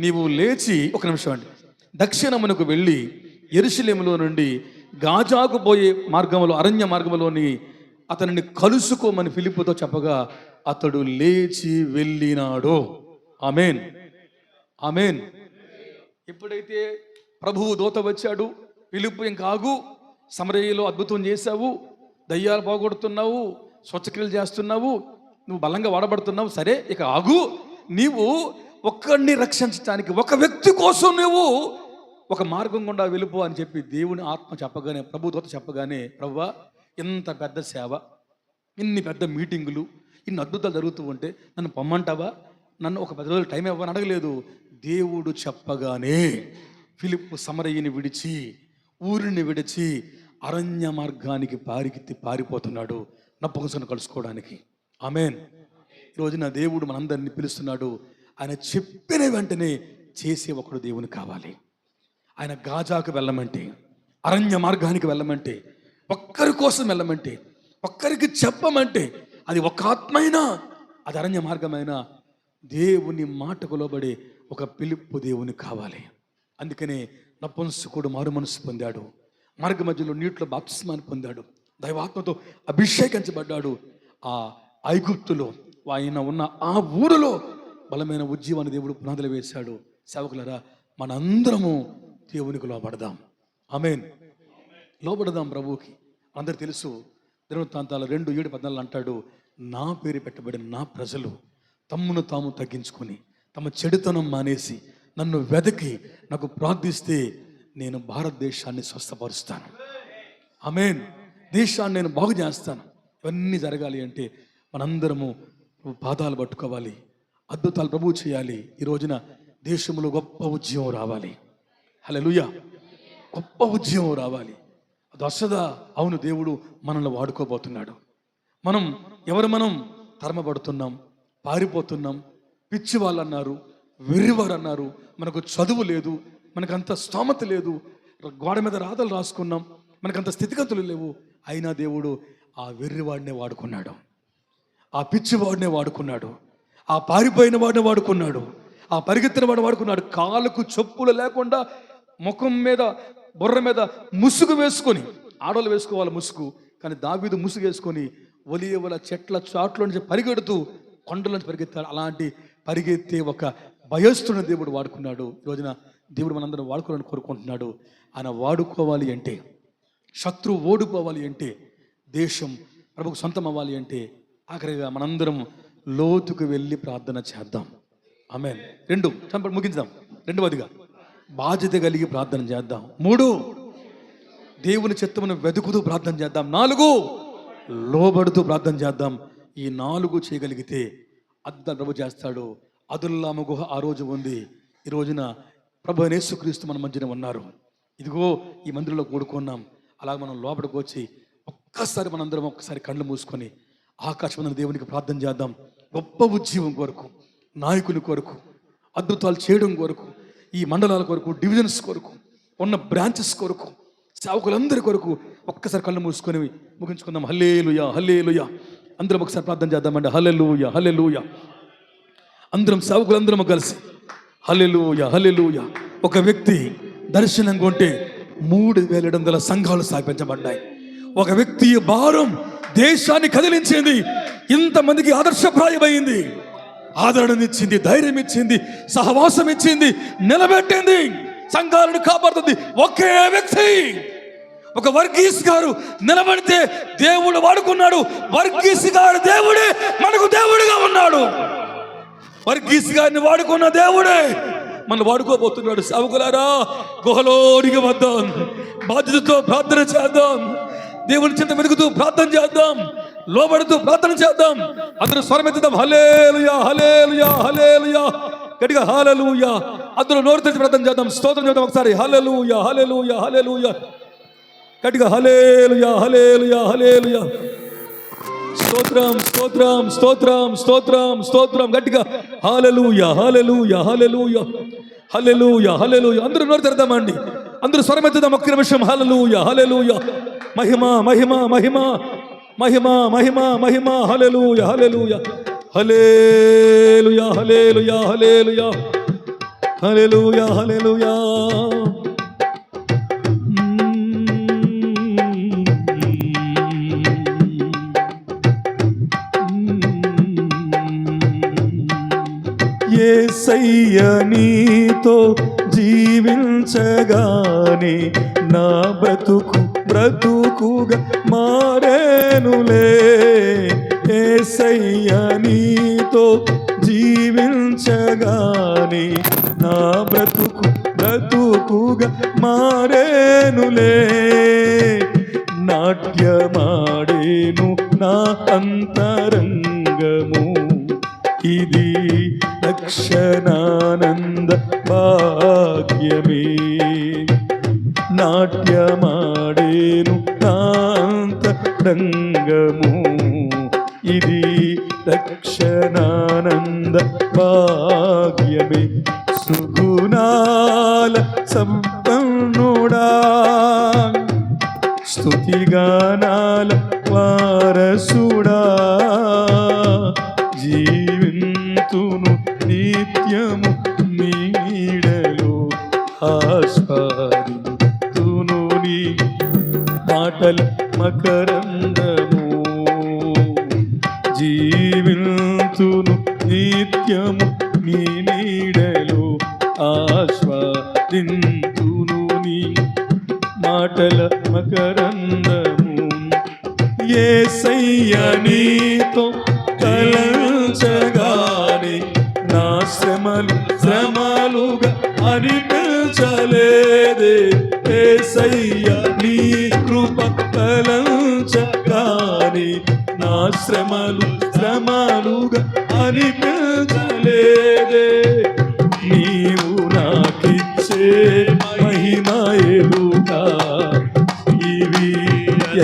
నీవు లేచి, ఒక నిమిషం అండి, దక్షిణమునకు వెళ్ళి యెరూషలేములో నుండి గాజాకు పోయే మార్గంలో, అరణ్య మార్గంలోని అతనిని కలుసుకోమని ఫిలిప్పుతో చెప్పగా అతడు లేచి వెళ్ళినాడు. ఆమేన్, ఆమేన్. ఎప్పుడైతే ప్రభువు దూత వచ్చాడు, ఫిలిప్పు ఇంకా ఆగు, సమరయలో అద్భుతం చేశావు, దయ్యాలు పోగొడుతున్నావు, స్వచ్ఛక్రియలు చేస్తున్నావు, నువ్వు బలంగా వాడబడుతున్నావు, సరే ఇక ఆగు, నీవు ఒక్కడిని రక్షించడానికి, ఒక వ్యక్తి కోసం నువ్వు ఒక మార్గం గుండా వెళ్ళిపో అని చెప్పి దేవుని ఆత్మ చెప్పగానే, ప్రభు దూత చెప్పగానే, ప్రభువా ఇంత పెద్ద సేవ, ఇన్ని పెద్ద మీటింగులు, ఇన్ని అద్భుతాలు జరుగుతూ ఉంటే నన్ను పొమ్మంటావా, నన్ను ఒక 10 రోజులు టైం ఇవ్వని అడగలేదు. దేవుడు చెప్పగానే ఫిలిప్పు సమరయ్యని విడిచి, ఊరిని విడిచి అరణ్య మార్గానికి పారిపోతున్నాడు నపుంసకుని కలుసుకోవడానికి. ఆమేన్. ఈరోజు నా దేవుడు మనందరినీ పిలుస్తున్నాడు. ఆయన చెప్పిన వెంటనే చేసే ఒకడు దేవుని కావాలి. ఆయన గాజాకు వెళ్ళమంటే, అరణ్య మార్గానికి వెళ్ళమంటే, ఒక్కరి కోసం వెళ్ళమంటే, ఒక్కరికి చెప్పమంటే, అది ఒక ఆత్మైనా, అది అరణ్య మార్గమైనా, దేవుని మాటకు లోబడే ఒక పిలుపు దేవుని కావాలి. అందుకనే నపుంసకుడు మారు మనసు పొందాడు, మార్గ మధ్యలో నీటిలో బాప్తిస్మాన్ని పొందాడు, దైవాత్మతో అభిషేకించబడ్డాడు. ఆ ఐగుప్తులో ఆయన ఉన్న ఆ ఊరిలో బలమైన ఉజ్జీవాన్ని దేవుడు పునాదులు వేశాడు. సేవకులరా, మనందరము దేవునికి లోబడదాం. ఆమేన్. లోబడదాం ప్రభువుకి. అందరు తెలుసు, దినవృత్తాంతాలు 2:7-14 అంటాడు, నా పేరు పెట్టబడిన నా ప్రజలు తమ్మును తాము తగ్గించుకొని తమ చెడుతనం మానేసి నన్ను వెదకి నాకు ప్రార్థిస్తే నేను భారతదేశాన్ని స్వస్థపరుస్తాను. ఆమేన్. దేశాన్ని నేను బాగు చేస్తాను. ఇవన్నీ జరగాలి అంటే మనందరము పాదాలు పట్టుకోవాలి, అద్భుతాలు ప్రభువు చేయాలి. ఈ రోజున దేశంలో గొప్ప ఉద్యమం రావాలి. హల్లెలూయా. గొప్ప ఉద్యమం రావాలి. అది వస్తుందా? అవును, దేవుడు మనల్ని వాడుకోబోతున్నాడు. మనం తరమబడుతున్నాం, పారిపోతున్నాం. పిచ్చి వాళ్ళు అన్నారు, వెర్రివారు అన్నారు, మనకు చదువు లేదు, మనకంత స్తోమత లేదు, గోడ మీద రాతలు రాసుకున్నాం, మనకంత స్థితిగతులు లేవు. అయినా దేవుడు ఆ వెర్రివాడినే వాడుకున్నాడు, ఆ పిచ్చివాడినే వాడుకున్నాడు, ఆ పారిపోయిన వాడిని వాడుకున్నాడు, ఆ పరిగెత్తిన వాడిని వాడుకున్నాడు. కాలుకు చెప్పులు లేకుండా ముఖం మీద బుర్ర మీద ముసుగు వేసుకొని, ఆడవాళ్ళు వేసుకోవాలి ముసుగు, కానీ దావీదు ముసుగు వేసుకొని ఒలివల చెట్ల చాట్లో నుంచి పరిగెడుతూ కొండల నుంచి పరిగెత్తాడు. అలాంటి పరిగెత్తే ఒక భయస్తున్న దేవుడు వాడుకున్నాడు. ఈ రోజున దేవుడు మనందరం వాడుకోవాలని కోరుకుంటున్నాడు. ఆయన వాడుకోవాలి అంటే, శత్రువు ఓడిపోవాలి అంటే, దేశం ప్రభుకు సొంతం అవ్వాలి అంటే, ఆఖరిగా మనందరం లోతుకు వెళ్ళి ప్రార్థన చేద్దాం. ఆమేన్. 2 ముగించుదాం. 2వదిగా బాధ్యత కలిగి ప్రార్థన చేద్దాం. 3 దేవుని చిత్తమును వెతుకుతూ ప్రార్థన చేద్దాం. 4 లోబడుతూ ప్రార్థన చేద్దాం. ఈ 4 చేయగలిగితే అద్భుతం ప్రభు చేస్తాడు. అదుల్లాము గుహ ఆ రోజు ఉంది. ఈ రోజున ప్రభు యేసుక్రీస్తు మన మధ్యన ఉన్నారు. ఇదిగో ఈ మందిరంలో కూడుకున్నాం. అలాగే మనం లోపలికి వచ్చి ఒక్కసారి మనందరం ఒక్కసారి కళ్ళు మూసుకొని ఆకాశం దేవునికి ప్రార్థన చేద్దాం. గొప్ప ఉద్యమం కొరకు, నాయకుని కొరకు, అద్భుతాలు చేయడం కొరకు, ఈ మండలాల కొరకు, డివిజన్స్ కొరకు, ఉన్న బ్రాంచెస్ కొరకు, సేవకులందరి కొరకు ఒక్కసారి కళ్ళు మూసుకొని ముగించుకుందాం. హల్లెలూయా, హల్లెలూయా. అందరం ఒకసారి ప్రార్థన చేద్దామండి. హల్లెలూయా, హల్లెలూయా. అందరం సేవకులందరం కలిసి హల్లెలూయా, హల్లెలూయా. ఒక వ్యక్తి దర్శనం కొంటే 3700 సంఘాలు స్థాపించబడ్డాయి. ఒక వ్యక్తి భారం దేశాన్ని కదిలించింది. ఇంతమందికి ఆదర్శప్రాయమైంది. ఆదరణనిచ్చింది, ధైర్యం ఇచ్చింది, సహవాసం ఇచ్చింది, నిలబెట్టింది, సంఘాలను కాపాడుతుంది ఒకే వ్యక్తి. ఒక వర్గీస్ గారు నిలబడితే దేవుడు వాడుకున్నాడు. వర్గీస్ గారు దేవుడే మనకు దేవుడిగా ఉన్నాడు. వర్గీస్ గారిని వాడుకున్న దేవుడే మనం వాడుకోబోతున్నాడు. సేవకులారా, గుహలోనికి వద్దాం, బాధ్యతతో ప్రార్థన చేద్దాం, దేవుని చింత వెతుకుతూ ప్రార్థన చేద్దాం, లోబడుతూ ప్రార్థన చేద్దాం. అందరూ స్వరమెత్తుదాం. హల్లెలూయా, హల్లెలూయా, హల్లెలూయా. గట్టిగా హల్లెలూయా. అందరూ నోరు తెరిచి ప్రార్థన చేద్దాం, స్తోత్రం చేద్దాం ఒకసారి. హల్లెలూయా, హల్లెలూయా, హల్లెలూయా. గట్టిగా హల్లెలూయా, హల్లెలూయా, హల్లెలూయా. స్తోత్రం, స్తోత్రం, స్తోత్రం, స్తోత్రం, స్తోత్రం. గట్టిగా హల్లెలూయా, హల్లెలూయా, హల్లెలూయా, హల్లెలూయా, హల్లెలూయా. అందరూ నోరు తెరదామండి, అందరూ స్వరమెత్తుదాం ఒక్క నిమిషం. హల్లెలూయా, హల్లెలూయా. మహిమ, మహిమ, మహిమ, మహిమ, మహిమ, మహిమ. హల్లెలూయా, హల్లెలూయా, హల్లెలూయా, హల్లెలూయా, హల్లెలూయా, హల్లెలూయా, హల్లెలూయా. యేసయ్య నీతో జీవించగానే నా బ్రతుకుగా మారేనులే. యేసయ్య నీతో జీవించగానే నా బ్రతుకుగా మారేనులే. నాట్యమాడేను నా అంతరంగము, ఇది రక్షణానంద భాగ్యమే. నాట్యమాడేను నాంతరంగము, ఇది రక్షణానంద భాగ్యమే. సుగుణాల సంపన్నుడా, స్తుతిగానాల వారసుడా, జీవింతును నిత్యము నీడలో ఆస్వాదింతును నీ మాటల మకరందము. జీవింతును నిత్యము నీ నీడలో ఆస్వాదింతును నీ మాటల మకరందము. యేసయ్య నీతో తలంచగానే నా శ్రమలుగా అనిపించలేదే. యేసయ్య నీ కృప తలంచగానే నా శ్రమలుగా అనిపించలేదే. నీవు నాకిచ్చే మహిమ ఎరుక, ఇవి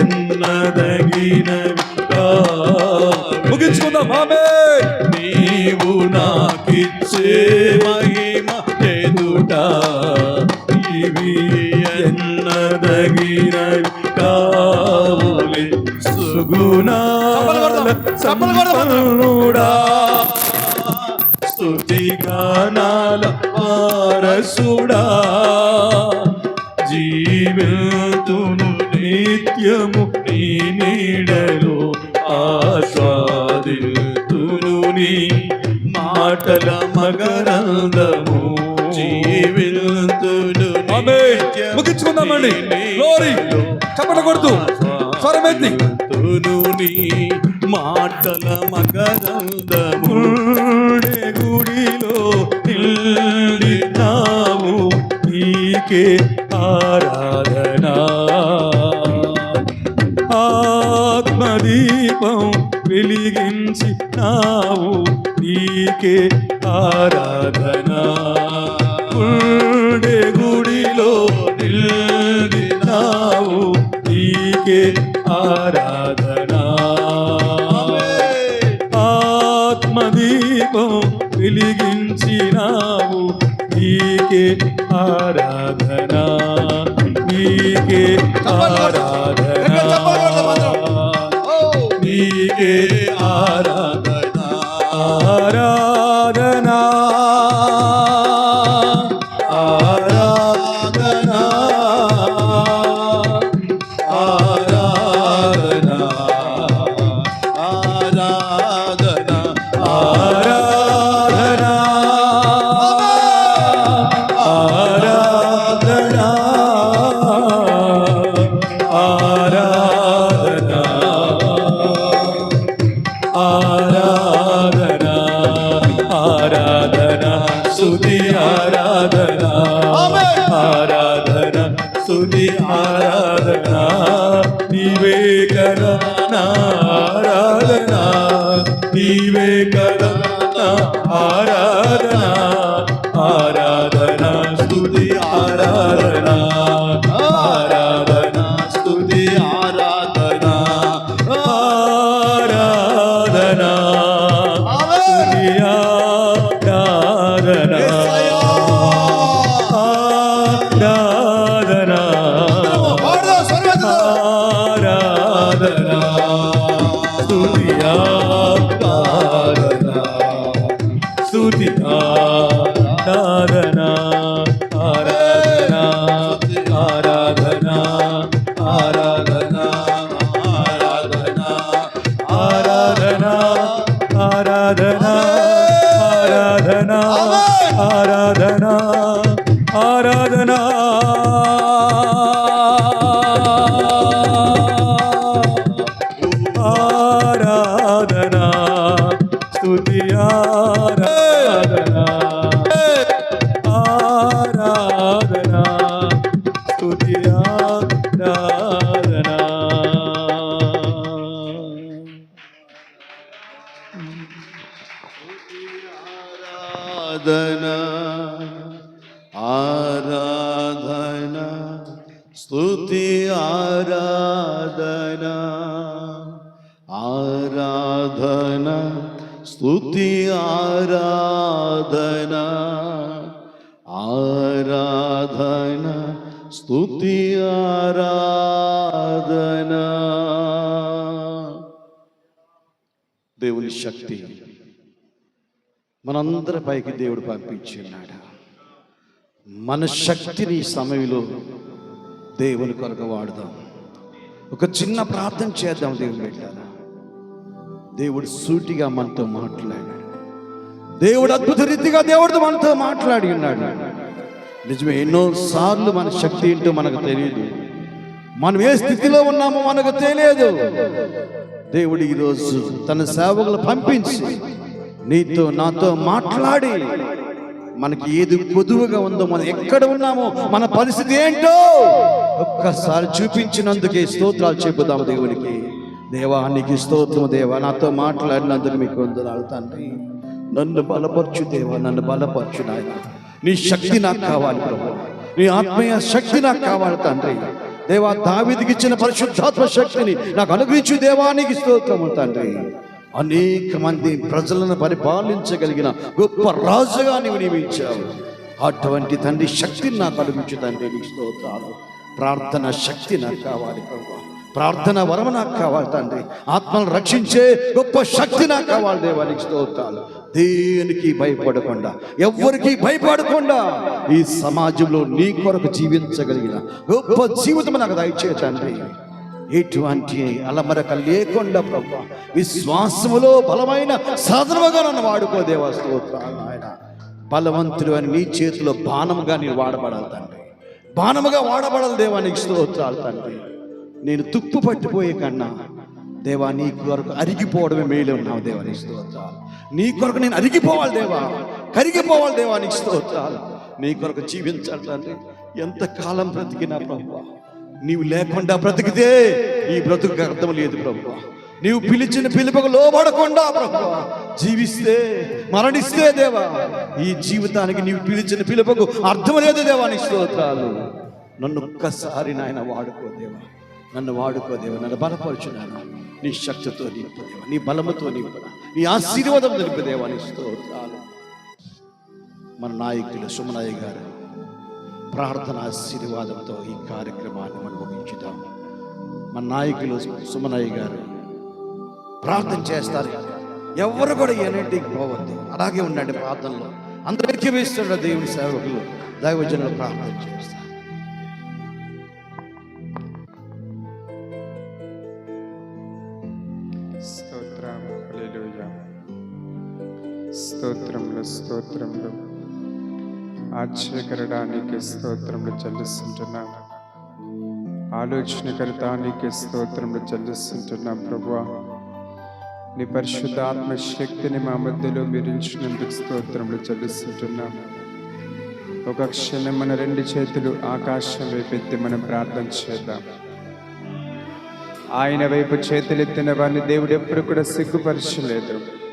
ఎన్నదగినవి ముగించుకుందాం. ఆమేన్. నీవు నాకిచ్చే మహిమ ఎదుట ఇవి ఎన్నదగినవి కావులే సుగుణాల సంపన్నుడా స్తుతి గానాల వారసుడా జీవితును నిత్యము నీ నీడలో ఆస్వాదితును నీ మాటల మకరందము జీవితును ముగించుకుందామండి. గ్లోరీ. చప్పట్లు కొడుతూ స్వరమెత్తి నీ మాటల మకరందము గుడిలో నిలినావు నీకే ఆరాధనా ఆత్మదీపం వెలిగించి నావు నీకే ఆరాధనా గుడిలో నిలినావు నీకే ఆరాధనా ఆత్మదీపం వెలిగించినావు నీకే ఆరాధనా నీకే ఆరాధనా నీకే ఆరాధనా ఆరాధనా ఆరాధనా ఆరాధనా ఆరాధనా ఆరాధనా ఆరాధనా ఆరాధనా ఆరాధనా ఆరాధనా స్తుతి ఆరాధనా ఆరాధనా స్తుతి ఆరాధనా నీవే కదా నా ఆరాధనా నీవే కదా నా ఆరాధనా ఆరాధనా స్తుతి ఆరాధనా ఆరాధనా స్తుతి ఆరాధనా ఆరాధనా స్తుతి ఆరాధనా ఆరాధనా ఆరాధనా స్తుతి ఆరాధనా స్తుతి ఆరాధనా ఆరాధనా ఆరాధనా ఆరాధనా ఆరాధనా ఆరాధనా ఆరాధనా ఆరాధనా ఆరాధనా ఆరాధనా ఆరాధనా స్తుతి ఆరాధనా ఆరాధనా స్తుతి ఆరాధనా ఆరాధనా ఆరాధనా స్తుతి ఆరాధనా ఆరాధనా స్తుతి ఆరాధనా ఆరాధనా స్తుతి ఆరాధనా దేవుని శక్తి మనందరి పైకి దేవుడు పంపించి ఉన్నాడు. మన శక్తిని ఈ సమయంలో దేవుని కొరకు వాడదాం. ఒక చిన్న ప్రార్థన చేద్దాం. దేవుని పెట్టారా దేవుడు సూటిగా మనతో మాట్లాడాడు. దేవుడు అద్భుత రీతిగా దేవుడితో మనతో మాట్లాడి ఉన్నాడు. నిజమే, ఎన్నోసార్లు మన శక్తి ఏంటో మనకు తెలియదు, మనం ఏ స్థితిలో ఉన్నామో మనకు తెలియదు. దేవుడు ఈరోజు తన సేవకులు పంపించి నీతో నాతో మాట్లాడి మనకి ఏది కొదువుగా ఉందో, మనం ఎక్కడ ఉన్నామో, మన పరిస్థితి ఏంటో ఒక్కసారి చూపించినందుకే స్తోత్రాలు చెబుదాము దేవునికి. దేవా నీకు స్తోత్రము దేవా, నాతో మాట్లాడినందుకు మీకు వందనాలు తండ్రి. నన్ను బలపరచు దేవా, నన్ను బలపరచు నాయన. నీ శక్తి నాకు కావాలి ప్రభు, నీ ఆత్మీయ శక్తి నాకు కావాలి తండ్రి. దేవా దావీదుకి ఇచ్చిన పరిశుద్ధాత్మ శక్తిని నాకు అనుగ్రహించు దేవా, నీకు స్తోత్రము తండ్రి. అనేక మంది ప్రజలను పరిపాలించగలిగిన గొప్ప రాజుగా నీవు నియమించావు. అటువంటి తండ్రి శక్తిని నాకు కలుగించు తండ్రి. నీకు స్తోత్రాలు. ప్రార్థన శక్తి నాకు కావాలి ప్రభు. ప్రార్థన వరం నాకు కావాలి తండ్రి. ఆత్మను రక్షించే గొప్ప శక్తి నాకు కావాలి దేవా. నీకు స్తోత్రాలు. దేనికి భయపడకుండా, ఎవ్వరికి భయపడకుండా ఈ సమాజంలో నీ కొరకు జీవించగలిగిన గొప్ప జీవితం నాకు దయచేయి తండ్రి. ఎటువంటి అలమరక లేకుండా ప్రభు విశ్వాసములో బలమైన సాధనముగా నన్ను వాడుకో దేవా. స్తోత్రాలు నాయన. బలవంతుడు అని నీ చేతిలో బాణముగా నేను వాడబడాలి తండ్రి. బాణముగా వాడబడాలి దేవా. నీకు స్తోత్రాలు తండ్రి. నేను తుప్పు పట్టిపోయే కన్నా దేవా నీ కొరకు అరిగిపోవడమే మేలు ఉన్నావు దేవా. నీకు స్తోత్రాలు. నీ కొరకు నేను అరిగిపోవాలి దేవా, కరిగిపోవాలి దేవా. నీకు స్తోత్రాలు. నీ కొరకు జీవించాలి తండ్రి. ఎంతకాలం బ్రతికినా ప్రభు నీవు లేకుండా బ్రతికితే ఈ బ్రతుకు అర్థం లేదు ప్రభు. నీవు పిలిచిన పిలుపుకు లోబడకుండా ప్రభు జీవిస్తే, మరణిస్తే దేవా ఈ జీవితానికి నీవు పిలిచిన పిలుపుకు అర్థం లేదు దేవా. నీ స్తోత్రాలు. నన్ను ఒక్కసారి నాయన వాడుకో దేవా. నన్ను వాడుకో దేవా. నన్ను బలపరచున్నాను. నీ శక్తితో నింపుదేవా, నీ బలముతో నింపుదా, నీ ఆశీర్వాదం నింపుదేవా. నీ స్తోత్రాలు. మన నాయకులు సుమనయ్య గారు ప్రార్థన ఆశీర్వాదంతో ఈ కార్యక్రమాన్ని మనం ముగించుదాం. మన నాయకులు సుమనయ్య గారు ప్రార్థన చేస్తారు. ఎవరు కూడా ఎన్నింటికి పోవద్దు, అలాగే ఉండండి ప్రార్థనలో. అందరికీ వేస్తున్న దేవుని సేవకులు దైవజనులు ప్రార్థన చేస్తారు. స్తోత్రం, హల్లెలూయా. స్తోత్రములు స్తోత్రములు ఆశ్చర్యకరడానికి స్తోత్రములు చెల్లిస్తుంటున్నాం. ఆలోచనకరతానికి స్తోత్రములు చెల్లిస్తుంటున్నాం ప్రభువా. నీ పరిశుద్ధ ఆత్మశక్తిని మా మధ్యలో మీరించినందుకు స్తోత్రములు చెల్లిస్తుంటున్నాం. ఒక క్షణం మన రెండు చేతులు ఆకాశం వైపెత్తి మనం ప్రార్థన చేద్దాం. ఆయన వైపు చేతులెత్తిన వారిని దేవుడు ఎప్పుడు కూడా సిగ్గుపరచలేదు.